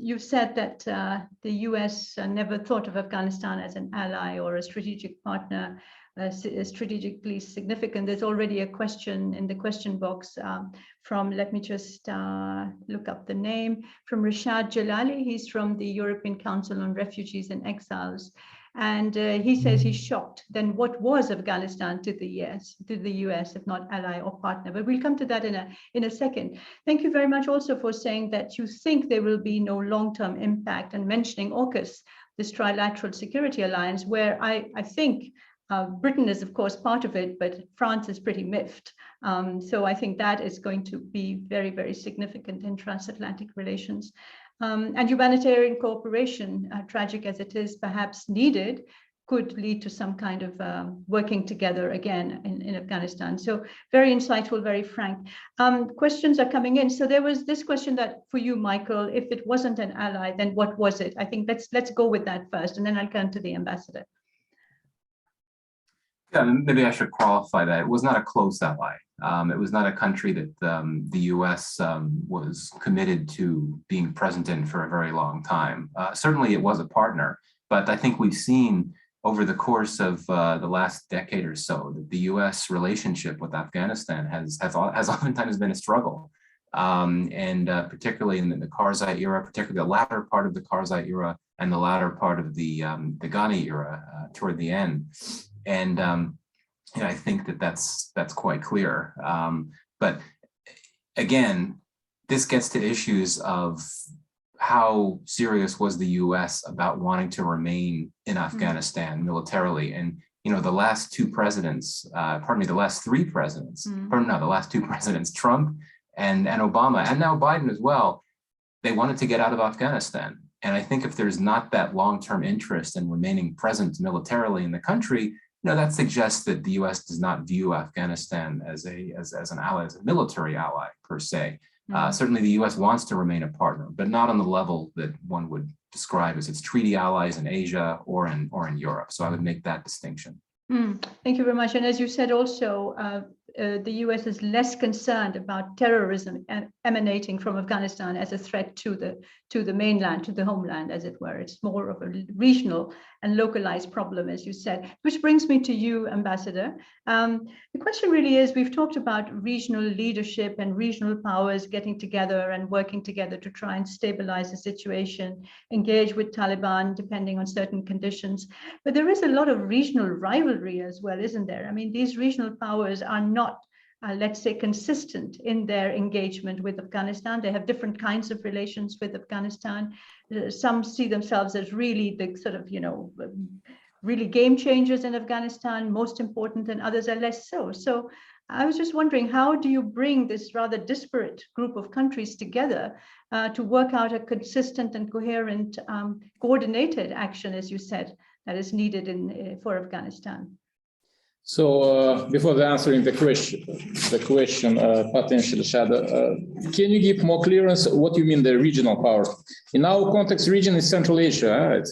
you've said that the US never thought of Afghanistan as an ally or a strategic partner, strategically significant. There's already a question in the question box from, let me just look up the name, from Rashad Jalali. He's from the European Council on Refugees and Exiles. And he says he's shocked. Then what was Afghanistan to the US, if not ally or partner? But we'll come to that in a second. Thank you very much also for saying that you think there will be no long-term impact, and mentioning AUKUS, this trilateral security alliance, where I think Britain is, of course, part of it, but France is pretty miffed. So I think that is going to be very, very significant in transatlantic relations. And humanitarian cooperation, tragic as it is, perhaps needed, could lead to some kind of working together again in Afghanistan. So very insightful, very frank. Questions are coming in. So there was this question that for you, Michael, if it wasn't an ally, then what was it? I think let's go with that first, and then I'll turn to the ambassador. Yeah, maybe I should qualify that. It was not a close ally. It was not a country that the US was committed to being present in for a very long time. Certainly it was a partner, but I think we've seen over the course of the last decade or so that the US relationship with Afghanistan has oftentimes been a struggle. And particularly in the Karzai era, particularly the latter part of the Karzai era and the latter part of the Ghani era toward the end. And I think that's quite clear. But again, this gets to issues of how serious was the US about wanting to remain in Afghanistan militarily. And the last two presidents, the last three presidents, the last two presidents, Trump and Obama, and now Biden as well, they wanted to get out of Afghanistan. And I think if there's not that long-term interest in remaining present militarily in the country, that suggests that the U.S. does not view Afghanistan as an ally, as a military ally per se. Certainly, the U.S. wants to remain a partner, but not on the level that one would describe as its treaty allies in Asia or in Europe. So I would make that distinction. Thank you very much. And as you said, also, the U.S. is less concerned about terrorism emanating from Afghanistan as a threat to the mainland, to the homeland, as it were. It's more of a regional and localized problem, as you said. Which brings me to you, Ambassador. The question really is, we've talked about regional leadership and regional powers getting together and working together to try and stabilize the situation, engage with Taliban, depending on certain conditions. But there is a lot of regional rivalry as well, isn't there? I mean, these regional powers are not, let's say, consistent in their engagement with Afghanistan. They have different kinds of relations with Afghanistan. Some see themselves as really the sort of, really game changers in Afghanistan, most important, and others are less so. So I was just wondering, how do you bring this rather disparate group of countries together to work out a consistent and coherent, coordinated action, as you said, that is needed for Afghanistan? So before answering the question, potentially, Shada, can you give more clearance what you mean the regional powers? In our context, region is Central Asia.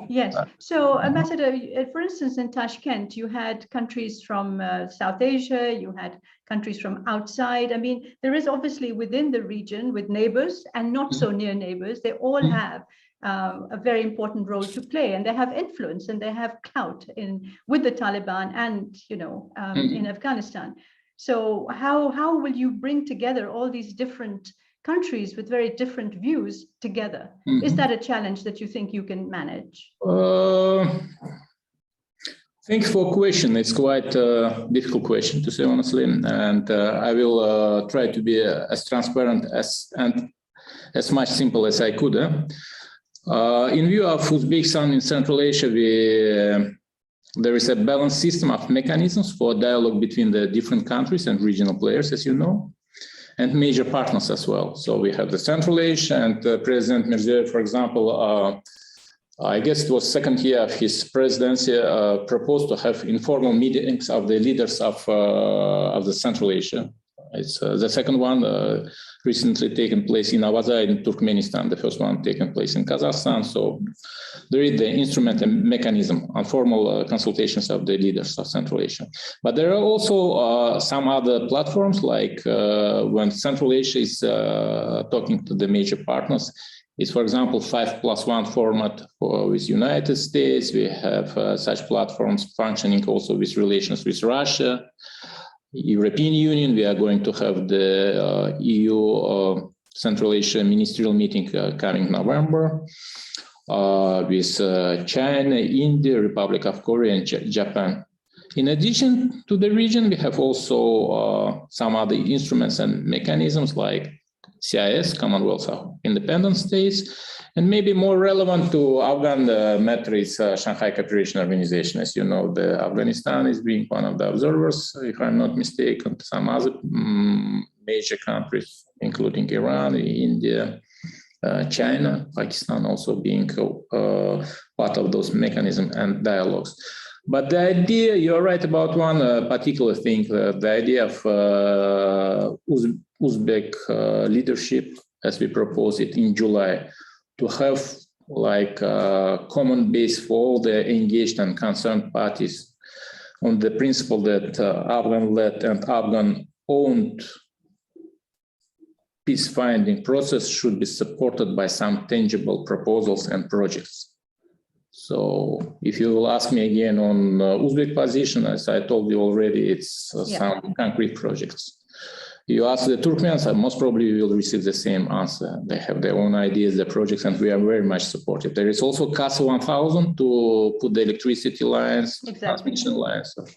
Yes. So, Ambassador, for instance, in Tashkent, you had countries from South Asia, you had countries from outside. I mean, there is obviously within the region with neighbors and not so near neighbors, they all have a very important role to play, and they have influence and they have clout with the Taliban and in Afghanistan. So how will you bring together all these different countries with very different views together? Is that a challenge that you think you can manage? Thanks for question. It's quite a difficult question, to say honestly, and I will try to be as transparent and as much simple as I could. In view of Uzbekistan in Central Asia, there is a balanced system of mechanisms for dialogue between the different countries and regional players, as you know, and major partners as well. So we have the Central Asia, and President Mirziyoyev, for example, I guess it was second year of his presidency, proposed to have informal meetings of the leaders of the Central Asia. It's the second one recently taken place in Avazai in Turkmenistan, the first one taken place in Kazakhstan. So there is the instrument and mechanism, informal consultations of the leaders of Central Asia. But there are also some other platforms, like when Central Asia is talking to the major partners. It's, for example, 5+1 format with United States. We have such platforms functioning also with relations with Russia, European Union. We are going to have the EU Central Asia ministerial meeting coming November with China, India, Republic of Korea, and Japan. In addition to the region, we have also some other instruments and mechanisms like CIS, Commonwealth of Independent States, and maybe more relevant to Afghan matter is Shanghai Cooperation Organization. As you know, Afghanistan is being one of the observers, if I'm not mistaken. Some other major countries, including Iran, India, China, Pakistan also being part of those mechanisms and dialogues. But the idea, you're right about one particular thing, the idea of Uzbek leadership, as we proposed it in July, to have like a common base for all the engaged and concerned parties on the principle that Afghan-led and Afghan-owned peace-finding process should be supported by some tangible proposals and projects. So if you will ask me again on Uzbek position, as I told you already, it's some concrete projects. You ask the Turkmens, most probably you will receive the same answer. They have their own ideas, their projects, and we are very much supportive. There is also CASA 1000 to put the electricity lines, transmission lines. So.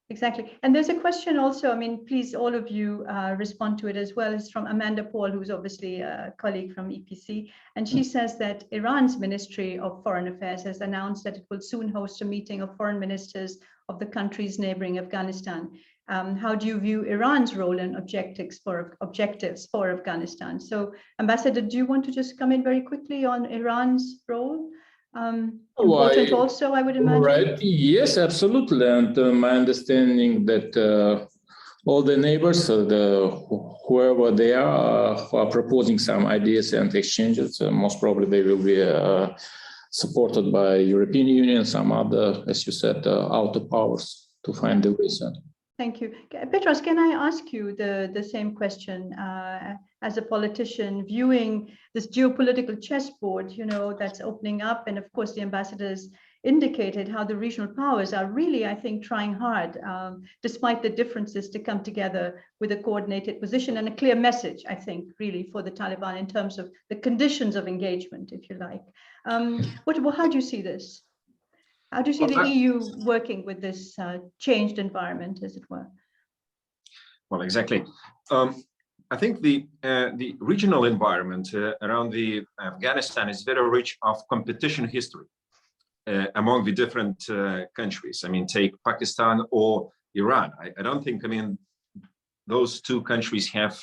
Exactly. And there's a question also, I mean, please, all of you respond to it as well. It's from Amanda Paul, who's obviously a colleague from EPC. And she says that Iran's Ministry of Foreign Affairs has announced that it will soon host a meeting of foreign ministers of the countries neighboring Afghanistan. How do you view Iran's role and objectives for Afghanistan? So, Ambassador, do you want to just come in very quickly on Iran's role? Important also, I would imagine. Right. Yes, absolutely. And my understanding that all the neighbors, whoever they are, who are proposing some ideas and exchanges, most probably they will be supported by European Union, some other, as you said, outer powers to find the ways. Thank you. Petras, can I ask you the same question as a politician viewing this geopolitical chessboard, that's opening up, and of course the ambassadors indicated how the regional powers are really, I think, trying hard, despite the differences, to come together with a coordinated position and a clear message, I think, really for the Taliban in terms of the conditions of engagement, if you like. How do you see this? How do you see the EU working with this changed environment, as it were? Well, exactly. I think the regional environment around Afghanistan is very rich of competition history among the different countries. I mean, take Pakistan or Iran. I don't think, those two countries have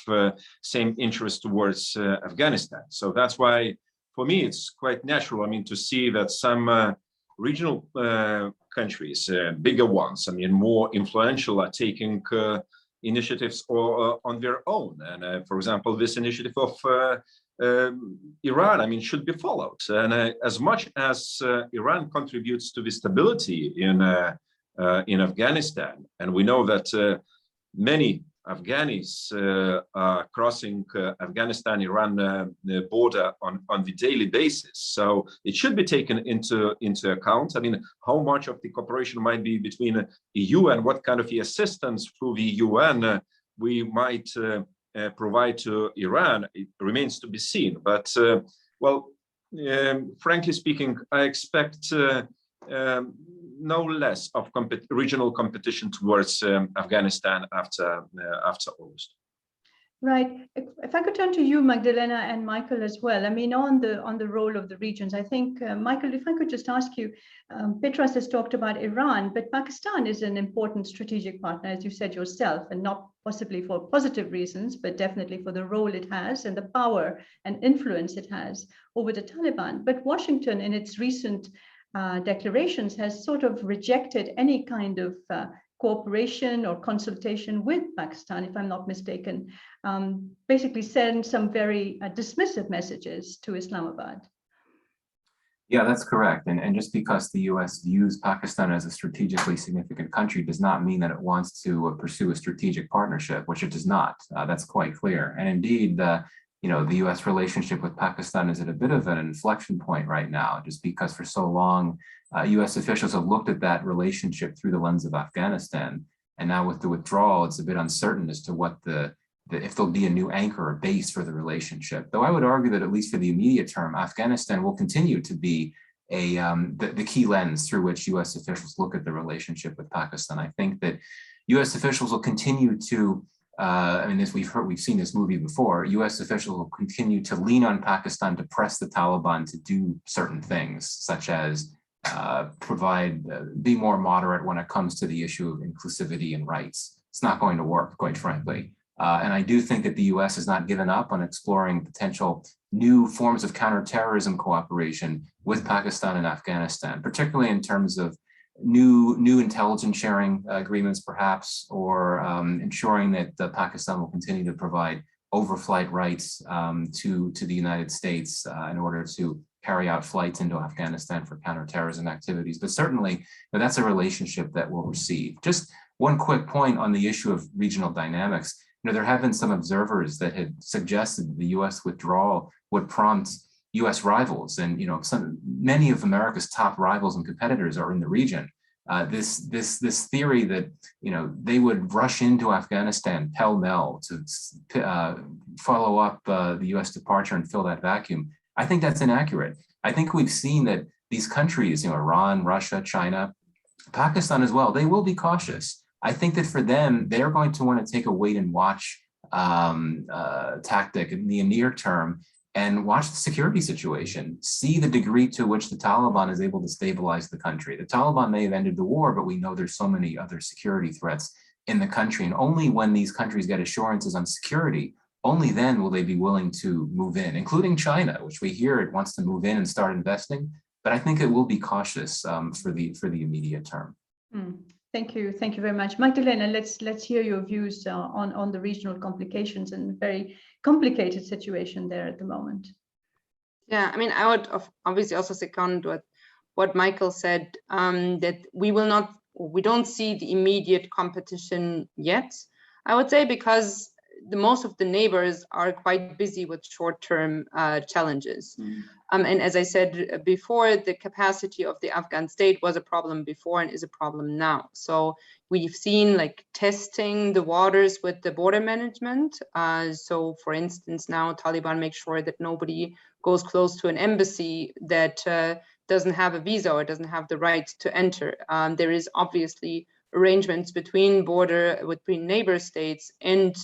same interest towards Afghanistan. So that's why, for me, it's quite natural, to see that some regional countries, bigger ones, more influential, are taking initiatives on their own. And for example, this initiative of Iran, should be followed. And as much as Iran contributes to the stability in Afghanistan, and we know that many Afghanis are crossing Afghanistan-Iran border on the daily basis. So it should be taken into account. How much of the cooperation might be between EU and what kind of assistance through the UN we might provide to Iran, it remains to be seen. But, frankly speaking, I expect no less of regional competition towards Afghanistan after August. Right. If I could turn to you, Magdalena, and Michael as well. On the role of the regions, I think, Michael, if I could just ask you, Petras has talked about Iran, but Pakistan is an important strategic partner, as you said yourself, and not possibly for positive reasons, but definitely for the role it has and the power and influence it has over the Taliban. But Washington, in its recent declarations, has sort of rejected any kind of cooperation or consultation with Pakistan, if I'm not mistaken, basically send some very dismissive messages to Islamabad. Yeah, that's correct. And just because the US views Pakistan as a strategically significant country does not mean that it wants to pursue a strategic partnership, which it does not. That's quite clear. And indeed, the US relationship with Pakistan is at a bit of an inflection point right now, just because for so long, US officials have looked at that relationship through the lens of Afghanistan. And now with the withdrawal, it's a bit uncertain as to what if there'll be a new anchor or base for the relationship. Though I would argue that at least for the immediate term, Afghanistan will continue to be the key lens through which US officials look at the relationship with Pakistan. I think that US officials will continue to as we've seen this movie before, US officials will continue to lean on Pakistan to press the Taliban to do certain things, such as be more moderate when it comes to the issue of inclusivity and rights. It's not going to work, quite frankly. And I do think that the US has not given up on exploring potential new forms of counterterrorism cooperation with Pakistan and Afghanistan, particularly in terms of new intelligence sharing agreements, perhaps, or ensuring that Pakistan will continue to provide overflight rights to the United States in order to carry out flights into Afghanistan for counterterrorism activities. But certainly, that's a relationship that will receive. Just one quick point on the issue of regional dynamics. There have been some observers that had suggested that the US withdrawal would prompt US rivals, and many of America's top rivals and competitors are in the region. This theory that they would rush into Afghanistan pell-mell to follow up the US departure and fill that vacuum, I think that's inaccurate. I think we've seen that these countries, Iran, Russia, China, Pakistan as well, they will be cautious. I think that for them, they're going to want to take a wait and watch tactic in the near term and watch the security situation, see the degree to which the Taliban is able to stabilize the country. The Taliban may have ended the war, but we know there's so many other security threats in the country. And only when these countries get assurances on security, only then will they be willing to move in, including China, which we hear it wants to move in and start investing. But I think it will be cautious for the immediate term. Thank you very much, Magdalena. Let's hear your views on the regional complications and very complicated situation there at the moment. Yeah, I mean, I would obviously also second what Michael said, that we don't see the immediate competition yet. I would say because most of the neighbors are quite busy with short-term challenges. And as I said before, the capacity of the Afghan state was a problem before and is a problem now. So we've seen like testing the waters with the border management. So for instance, now Taliban makes sure that nobody goes close to an embassy that doesn't have a visa or doesn't have the right to enter. There is obviously arrangements between neighbor states and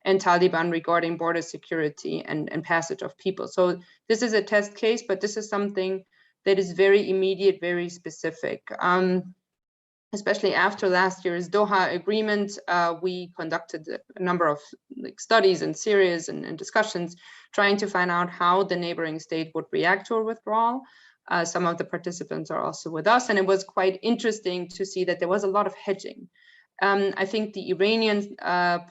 Taliban regarding border security and passage of people. So this is a test case, but this is something that is very immediate, very specific. Especially after last year's Doha agreement, we conducted a number of studies and series and discussions trying to find out how the neighboring state would react to a withdrawal. Some of the participants are also with us, and it was quite interesting to see that there was a lot of hedging. I think the Iranian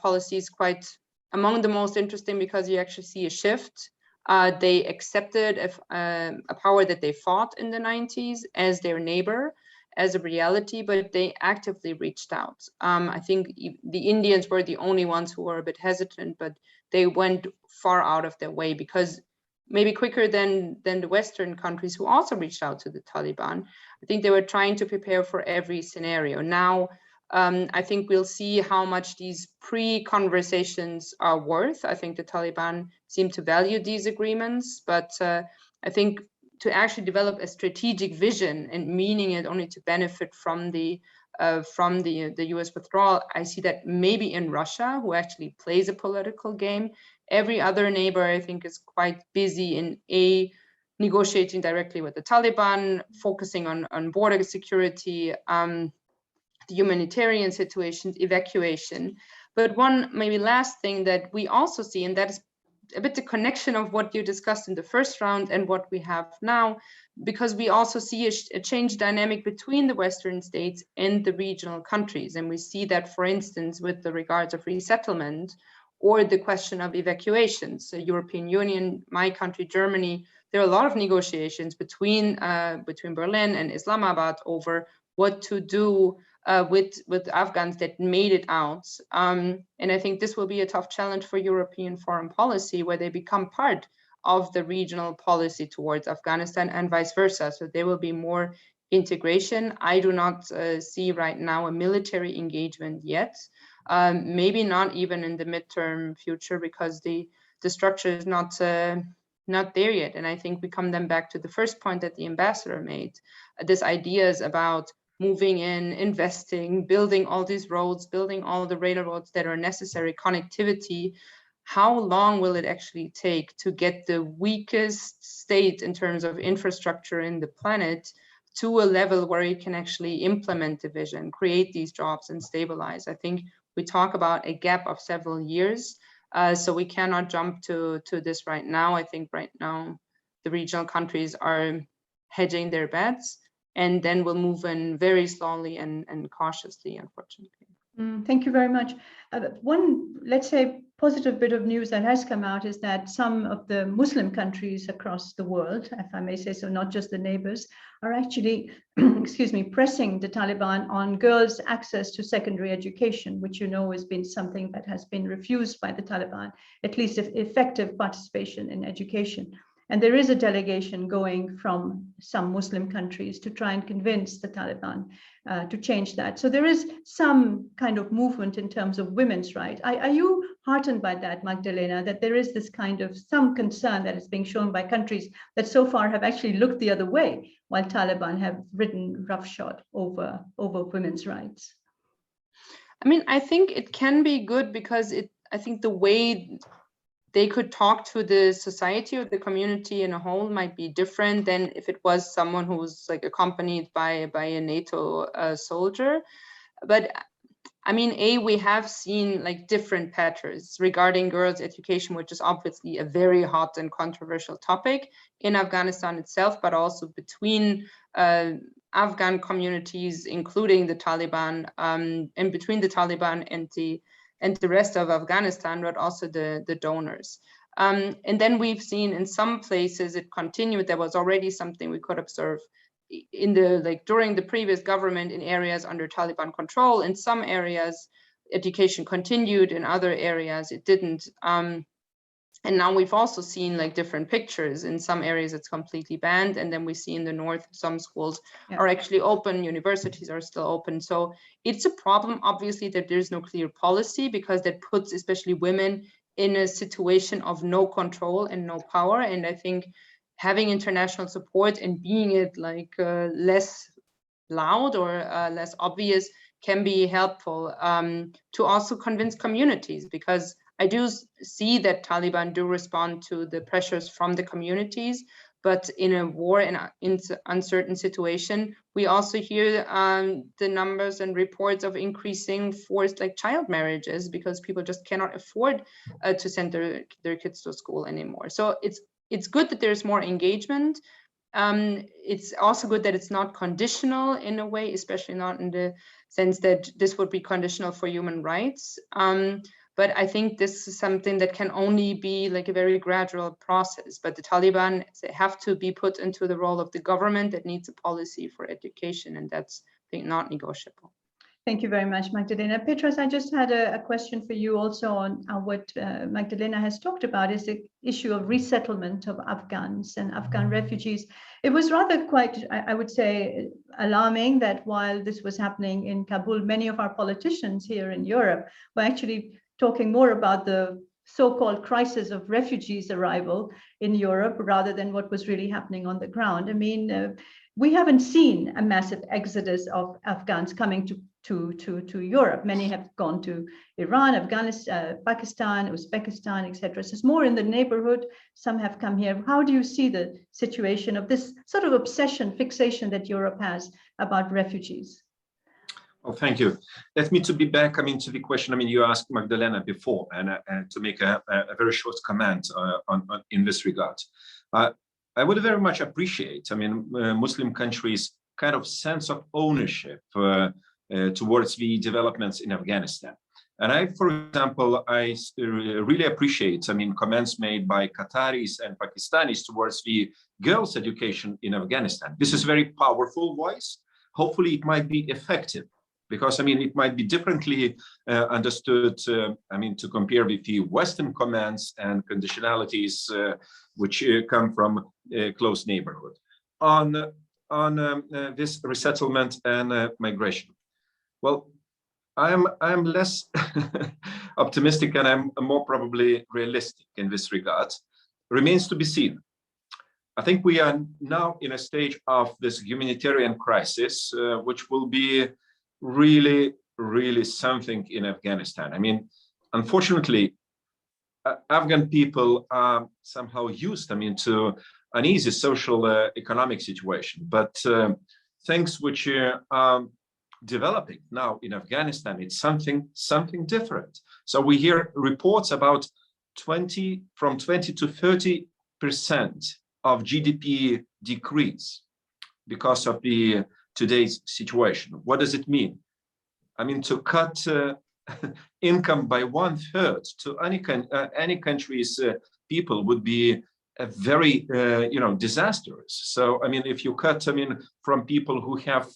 policy is quite among the most interesting because you actually see a shift. They accepted a power that they fought in the 90s as their neighbor, as a reality, but they actively reached out. I think the Indians were the only ones who were a bit hesitant, but they went far out of their way because maybe quicker than the Western countries who also reached out to the Taliban. I think they were trying to prepare for every scenario. Now, I think we'll see how much these pre-conversations are worth. I think the Taliban seem to value these agreements, but I think to actually develop a strategic vision and meaning it only to benefit from the US withdrawal, I see that maybe in Russia, who actually plays a political game. Every other neighbor, I think, is quite busy in negotiating directly with the Taliban, focusing on border security, the humanitarian situations, evacuation. But one maybe last thing that we also see, and that is a bit the connection of what you discussed in the first round and what we have now, because we also see a change dynamic between the Western states and the regional countries. And we see that, for instance, with the regards of resettlement or the question of evacuations. The European Union, my country, Germany, there are a lot of negotiations between Berlin and Islamabad over what to do with Afghans that made it out. And I think this will be a tough challenge for European foreign policy, where they become part of the regional policy towards Afghanistan and vice versa. So there will be more integration. I do not see right now a military engagement yet. Maybe not even in the midterm future, because the structure is not there yet. And I think we come then back to the first point that the ambassador made. This idea is about moving in, investing, building all these roads, building all the railroads that are necessary, connectivity. How long will it actually take to get the weakest state in terms of infrastructure in the planet to a level where you can actually implement the vision, create these jobs and stabilize? I think we talk about a gap of several years, so we cannot jump to this right now. I think right now the regional countries are hedging their bets, and then we'll move in very slowly and cautiously, unfortunately. Thank you very much. One, let's say, positive bit of news that has come out is that some of the Muslim countries across the world, if I may say so, not just the neighbors, are actually, excuse me, pressing the Taliban on girls' access to secondary education, which you know has been something that has been refused by the Taliban, at least effective participation in education. And there is a delegation going from some Muslim countries to try and convince the Taliban to change that. So there is some kind of movement in terms of women's rights. Are you heartened by that, Magdalena, that there is this kind of some concern that is being shown by countries that so far have actually looked the other way, while Taliban have ridden roughshod over women's rights? I mean, I think it can be good because I think the way they could talk to the society or the community in a whole might be different than if it was someone who was like accompanied by a NATO soldier. But I mean, we have seen like different patterns regarding girls' education, which is obviously a very hot and controversial topic in Afghanistan itself, but also between Afghan communities, including the Taliban, and between the Taliban and the rest of Afghanistan, but also the donors. And then we've seen in some places it continued. There was already something we could observe in the during the previous government in areas under Taliban control. In some areas, education continued. In other areas, it didn't. And now we've also seen like different pictures. In some areas, it's completely banned. And then we see in the north, some schools are actually open, universities are still open. So it's a problem, obviously, that there's no clear policy, because that puts especially women in a situation of no control and no power. And I think having international support and being it like less loud or less obvious can be helpful to also convince communities, because I do see that Taliban do respond to the pressures from the communities, but in a war and in uncertain situation, we also hear the numbers and reports of increasing forced like child marriages, because people just cannot afford to send their kids to school anymore. So it's good that there's more engagement. It's also good that it's not conditional in a way, especially not in the sense that this would be conditional for human rights. But I think this is something that can only be like a very gradual process. But the Taliban, they have to be put into the role of the government that needs a policy for education, and that's, I think, not negotiable. Thank you very much, Magdalena. Petras, I just had a question for you also on what Magdalena has talked about, is the issue of resettlement of Afghans and Afghan refugees. It was rather quite, I would say, alarming that while this was happening in Kabul, many of our politicians here in Europe were actually talking more about the so-called crisis of refugees' arrival in Europe rather than what was really happening on the ground. I mean, we haven't seen a massive exodus of Afghans coming to Europe. Many have gone to Iran, Afghanistan, Pakistan, Uzbekistan, etc. So it's more in the neighborhood. Some have come here. How do you see the situation of this sort of obsession, fixation that Europe has about refugees? Well, thank you. Let me to be back, to the question, you asked Magdalena before, and to make a very short comment in this regard. I would very much appreciate, Muslim countries' kind of sense of ownership towards the developments in Afghanistan. And for example, I really appreciate, comments made by Qataris and Pakistanis towards the girls' education in Afghanistan. This is a very powerful voice. Hopefully it might be effective, because it might be differently understood, to compare with the Western comments and conditionalities which come from a close neighborhood. On this resettlement and migration, well, I'm less optimistic, and I'm more probably realistic in this regard. Remains to be seen. I think we are now in a stage of this humanitarian crisis, which will be really, really something in Afghanistan. Unfortunately, Afghan people are somehow used, to uneasy social economic situation, but things which are developing now in Afghanistan, it's something different. So we hear reports about 20 to 30% of GDP decrease because of the today's situation. What does it mean? To cut income by 1/3 to any country's people would be a very disastrous. So if you cut from people who have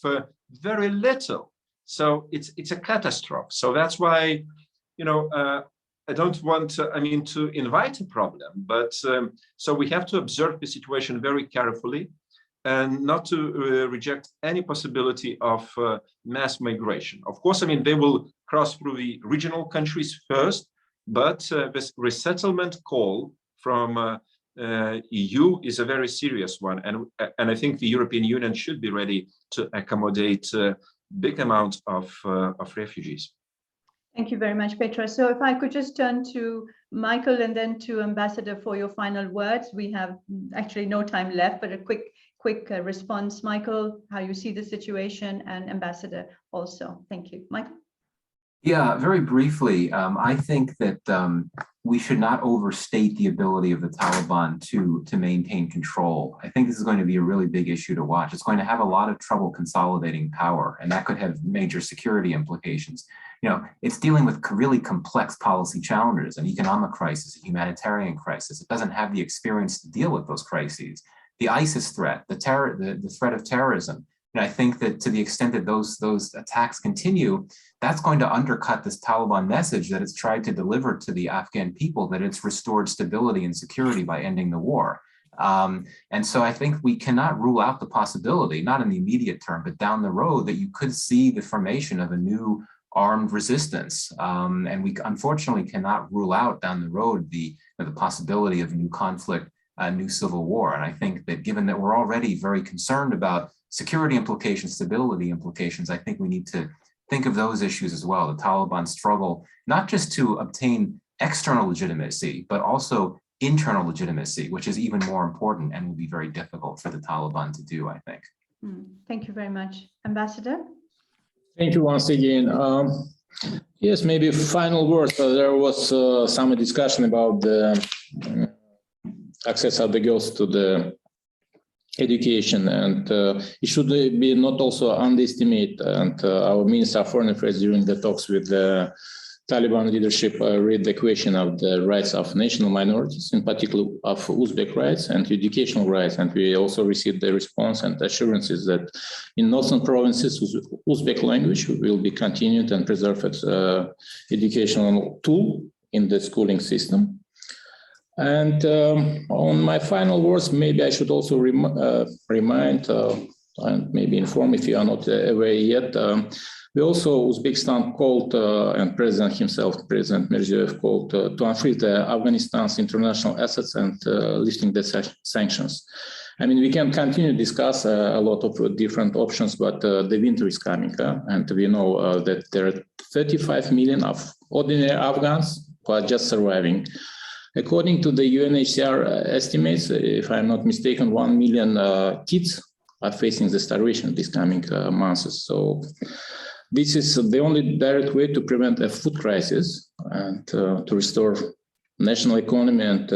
very little, so it's a catastrophe. So that's why I don't want to invite a problem, but so we have to observe the situation very carefully and not to reject any possibility of mass migration. Of course, they will cross through the regional countries first, but this resettlement call from EU is a very serious one, and I think the European Union should be ready to accommodate a big amount of refugees. Thank you very much, Petra. So if I could just turn to Michael and then to Ambassador for your final words. We have actually no time left, but a quick response. Michael, how you see the situation, and Ambassador also. Thank you. Michael? Yeah, very briefly, I think that we should not overstate the ability of the Taliban to maintain control. I think this is going to be a really big issue to watch. It's going to have a lot of trouble consolidating power, and that could have major security implications. You know, it's dealing with really complex policy challenges, an economic crisis, a humanitarian crisis. It doesn't have the experience to deal with those crises. The ISIS threat, the threat of terrorism. And I think that to the extent that those attacks continue, that's going to undercut this Taliban message that it's tried to deliver to the Afghan people, that it's restored stability and security by ending the war. And so I think we cannot rule out the possibility, not in the immediate term, but down the road, that you could see the formation of a new armed resistance. And we unfortunately cannot rule out down the road the possibility of new conflict, new civil war. And I think that given that we're already very concerned about security implications, stability implications, I think we need to think of those issues as well. The Taliban struggle, not just to obtain external legitimacy, but also internal legitimacy, which is even more important and will be very difficult for the Taliban to do, I think. Thank you very much. Ambassador? Thank you once again. Yes, maybe final words. There was some discussion about the access of the girls to the education, and it should be not also underestimate. And our Minister of Foreign Affairs during the talks with the Taliban leadership raised the question of the rights of national minorities, in particular of Uzbek rights and educational rights. And we also received the response and assurances that in northern provinces, Uzbek language will be continued and preserved as educational tool in the schooling system. And on my final words, maybe I should also remind and maybe inform, if you are not aware yet, we also, Uzbekistan called, and President himself, President Mirziyoyev, called to unfreeze the Afghanistan's international assets and lifting the sanctions. I mean, we can continue to discuss a lot of different options, but the winter is coming, and we know that there are 35 million of ordinary Afghans who are just surviving. According to the UNHCR estimates, if I'm not mistaken, 1 million kids are facing the starvation this coming months. So this is the only direct way to prevent a food crisis and to restore national economy. And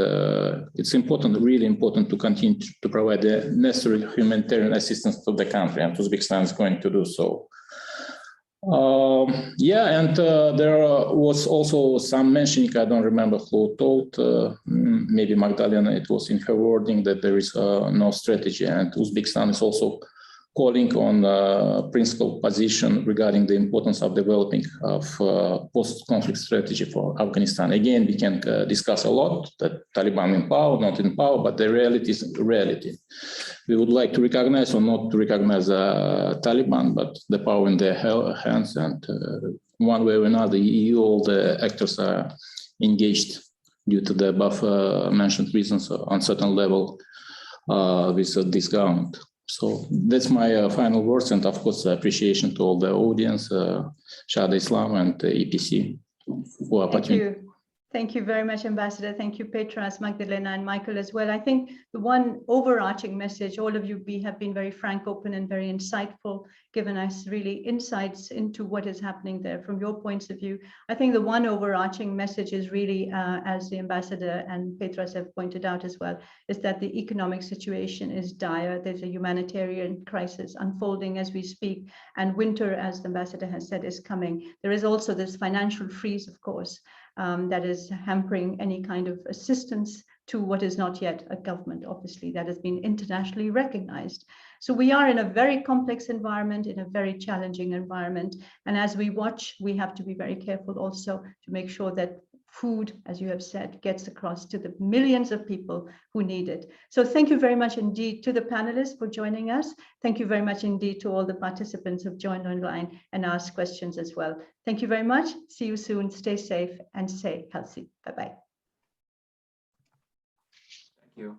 it's important, really important, to continue to provide the necessary humanitarian assistance to the country, and Uzbekistan is going to do so. There was also some mentioning, I don't remember who told, maybe Magdalena, it was in her wording, that there is no strategy, and Uzbekistan is also calling on principal position regarding the importance of developing of post-conflict strategy for Afghanistan. Again, we can discuss a lot that Taliban in power, not in power, but the reality is reality. We would like to recognize or not to recognize Taliban, but the power in their hands, and one way or another, the EU, all the actors are engaged due to the above mentioned reasons on certain level with this government. So that's my final words, and of course, appreciation to all the audience, Shada Islam and EPC. Thank you. Thank you very much, Ambassador. Thank you, Petras, Magdalena, and Michael as well. I think the one overarching message, all of you have been very frank, open, and very insightful, given us really insights into what is happening there from your points of view. I think the one overarching message is really, as the Ambassador and Petras have pointed out as well, is that the economic situation is dire. There's a humanitarian crisis unfolding as we speak, and winter, as the Ambassador has said, is coming. There is also this financial freeze, of course, that is hampering any kind of assistance to what is not yet a government, obviously, that has been internationally recognized. So we are in a very complex environment, in a very challenging environment. And as we watch, we have to be very careful also to make sure that food, as you have said, gets across to the millions of people who need it. So thank you very much indeed to the panelists for joining us. Thank you very much indeed to all the participants who have joined online and asked questions as well. Thank you very much. See you soon. Stay safe and stay healthy. Bye-bye. Thank you.